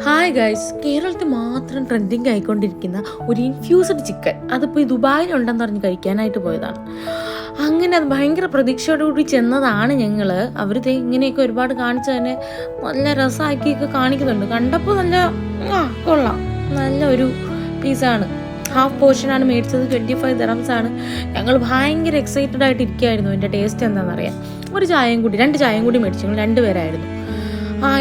Hi guys, കേരളത്തിൽ മാത്രം trending ആയിക്കൊണ്ടിരിക്കുന്ന ഒരു ഇൻഫ്യൂസ്ഡ് ചിക്കൻ, അതിപ്പോൾ ഈ ദുബായിലുണ്ടെന്ന് പറഞ്ഞ് കഴിക്കാനായിട്ട് പോയതാണ്. അങ്ങനെ അത് ഭയങ്കര പ്രതീക്ഷയോടുകൂടി ചെന്നതാണ് ഞങ്ങൾ. അവർ ഇങ്ങനെയൊക്കെ ഒരുപാട് കാണിച്ച് തന്നെ നല്ല രസമാക്കിയൊക്കെ കാണിക്കുന്നുണ്ട്. കണ്ടപ്പോൾ നല്ല കൊള്ളാം, നല്ലൊരു പീസാണ്. ഹാഫ് പോർഷനാണ് മേടിച്ചത്, 25 ദിറംസാണ്. ഞങ്ങൾ ഭയങ്കര എക്സൈറ്റഡ് ആയിട്ട് ഇരിക്കുകയായിരുന്നു എൻ്റെ ടേസ്റ്റ് എന്താണെന്നറിയാം. ഒരു ചായയും കൂടി, 2 ചായയും കൂടി മേടിച്ചു. ഞങ്ങൾ 2 പേരായിരുന്നു.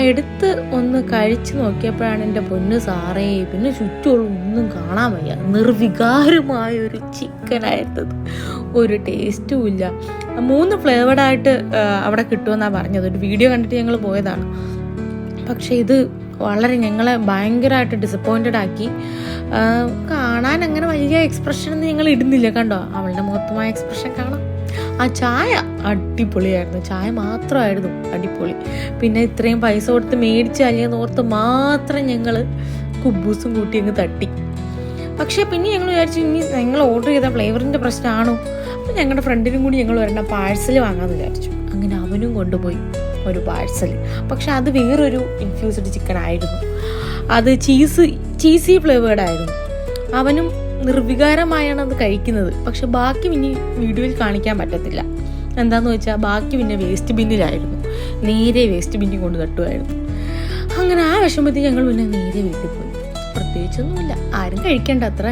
എടുത്ത് ഒന്ന് കഴിച്ച് നോക്കിയപ്പോഴാണ് എൻ്റെ പൊന്ന് സാറേ, പിന്നെ ചുറ്റുമുള്ള ഒന്നും കാണാൻ വയ്യ. നിർവികാരമായൊരു ചിക്കനായിരുന്നത്, ഒരു ടേസ്റ്റും ഇല്ല. 3 ഫ്ലേവേഡായിട്ട് അവിടെ കിട്ടുമെന്നാണ് പറഞ്ഞത്. ഒരു വീഡിയോ കണ്ടിട്ട് ഞങ്ങൾ പോയതാണ്. പക്ഷേ ഇത് വളരെ ഞങ്ങളെ ഭയങ്കരമായിട്ട് ഡിസപ്പോയിൻറ്റഡ് ആക്കി. കാണാൻ അങ്ങനെ വലിയ എക്സ്പ്രഷനൊന്നും ഞങ്ങൾ ഇടുന്നില്ല. കണ്ടോ, അവളുടെ മുഖത്തുമായ എക്സ്പ്രഷൻ കാണാം. ചായ അടിപൊളിയായിരുന്നു, ചായ മാത്രമായിരുന്നു അടിപൊളി. പിന്നെ ഇത്രയും പൈസ കൊടുത്ത് മേടിച്ചല്ലേന്ന് ഓർത്ത് മാത്രം ഞങ്ങൾ കുബൂസും കൂട്ടി അങ്ങ് തട്ടി. പക്ഷേ പിന്നെ ഞങ്ങൾ വിചാരിച്ചു, ഇനി ഞങ്ങൾ ഓർഡർ ചെയ്ത ഫ്ലേവറിൻ്റെ പ്രശ്നമാണോ. അപ്പം ഞങ്ങളുടെ ഫ്രണ്ടിനും കൂടി ഞങ്ങൾ ഒരെണ്ണം പാഴ്സൽ വാങ്ങാമെന്ന് വിചാരിച്ചു. അങ്ങനെ അവനും കൊണ്ടുപോയി ഒരു പാഴ്സൽ. പക്ഷെ അത് വേറൊരു ഇൻഫ്യൂസ്ഡ് ചിക്കൻ ആയിരുന്നു. അത് ചീസി ഫ്ലേവേർഡായിരുന്നു. അവനും നിർവികാരമായാണ് അത് കഴിക്കുന്നത്. പക്ഷെ ബാക്കി പിന്നെ വീഡിയോയിൽ കാണിക്കാൻ പറ്റത്തില്ല. എന്താന്ന് വെച്ചാൽ ബാക്കി പിന്നെ വേസ്റ്റ് ബിന്നിലായിരുന്നു. നേരെ വേസ്റ്റ് ബിന്നിൽ കൊണ്ട് തട്ടുമായിരുന്നു. അങ്ങനെ ആ വിഷമത്തിൽ ഞങ്ങൾ പിന്നെ നേരെ വീട്ടിൽ പോയി. പ്രത്യേകിച്ചൊന്നുമില്ല, ആരും കഴിക്കേണ്ട അത്ര.